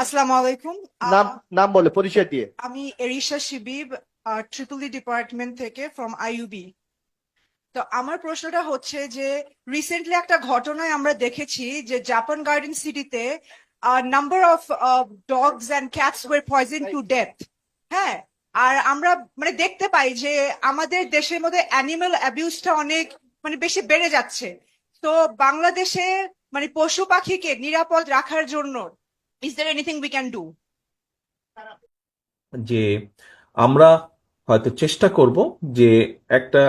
আসসালামু আলাইকুম। নাম নাম বলে পরিচয় দিয়ে। আমি এরিশা শিবিব, ট্রিপল ই ডিপার্টমেন্ট থেকে ফ্রম আইইউবি। তো আমার প্রশ্নটা হচ্ছে যে রিসেন্টলি একটা ঘটনায় আমরা দেখেছি যে জাপান গার্ডেন সিটিতে number of dogs and cats were poison to death. হ্যাঁ, আর আমরা মানে দেখতে পাই যে আমাদের দেশের মধ্যে অ্যানিমাল অ্যাবিউজটা অনেক মানে বেশি বেড়ে যাচ্ছে। তো বাংলাদেশে মানে পশু পাখিকে নিরাপদ রাখার জন্য is there anything we can do? যে আমরা হয়তো চেষ্টা করব যে একটা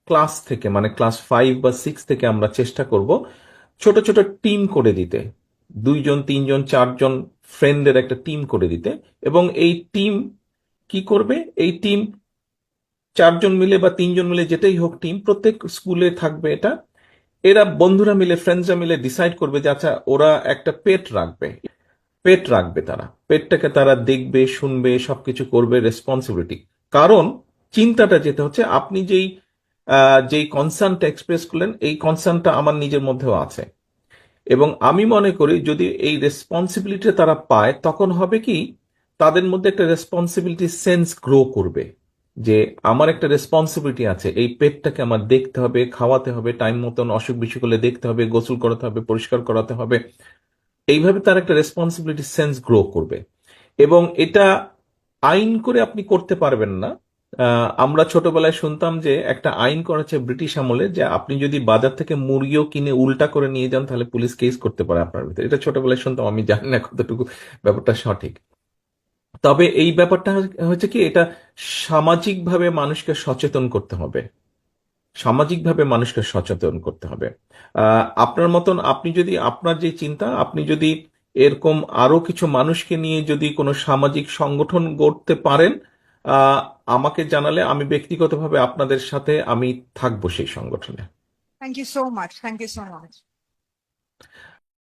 ক্লাস থেকে মানে ক্লাস 5 বা 6 থেকে আমরা চেষ্টা করব ছোট ছোট টিম করে দিতে, 2 জন 3 জন 4 জন ফ্রেন্ডের একটা টিম করে দিতে। এবং এই টিম কি করবে, এই টিম 4 জন মিলে বা 3 জন মিলে যেটাই হোক টিম, প্রত্যেক স্কুলে থাকবে এটা। এরা বন্ধুরা মিলে ফ্রেন্ডসরা মিলে ডিসাইড করবে যে আচ্ছা ওরা একটা পেট রাখবে, তারা পেটটাকে তারা দেখবে, শুনবে, সবকিছু করবে, রেসপন্সিবিলিটি। কারণ চিন্তাটা যেটা হচ্ছে, আপনি যেই কনসার্নটা এক্সপ্রেস করলেন, এই কনসার্নটা আমার নিজের মধ্যেও আছে। এবং আমি মনে করি যদি এই রেসপন্সিবিলিটি তারা পায়, তখন হবে কি, তাদের মধ্যে একটা রেসপন্সিবিলিটি সেন্স গ্রো করবে যে আমার একটা রেসপন্সিবিলিটি আছে, এই পেটটাকে আমার দেখতে হবে, খাওয়াতে হবে, টাইম মতন অসুখ বিসুখ হলে দেখতে হবে, গোসল করাতে হবে, পরিষ্কার করাতে হবে। এইভাবে তার একটা রেসপন্সিবিলিটি সেন্স গ্রো করবে। এবং এটা আইন করে আপনি করতে পারবেন না। আমরা ছোটবেলায় শুনতাম যে একটা আইন করেছে ব্রিটিশ আমলে, যে আপনি যদি বাজার থেকে মুরগিও কিনে উল্টা করে নিয়ে যান তাহলে পুলিশ কেস করতে পারে আপনার ভিতরে। এটা ছোটবেলায় শুনতাম, আমি জানি না কতটুকু ব্যাপারটা সঠিক। তবে এই ব্যাপারটা হচ্ছে কি, এটা সামাজিকভাবে মানুষকে সচেতন করতে হবে, সামাজিকভাবে মানুষকে সচেতন করতে হবে। আপনার মতন আপনি যদি আপনার যে চিন্তা, আপনি যদি এরকম আরো কিছু মানুষকে নিয়ে যদি কোনো সামাজিক সংগঠন গড়তে পারেন, আহ, আমাকে জানালে আমি ব্যক্তিগতভাবে আপনাদের সাথে আমি থাকবো সেই সংগঠনে। Thank you so much, thank you so much.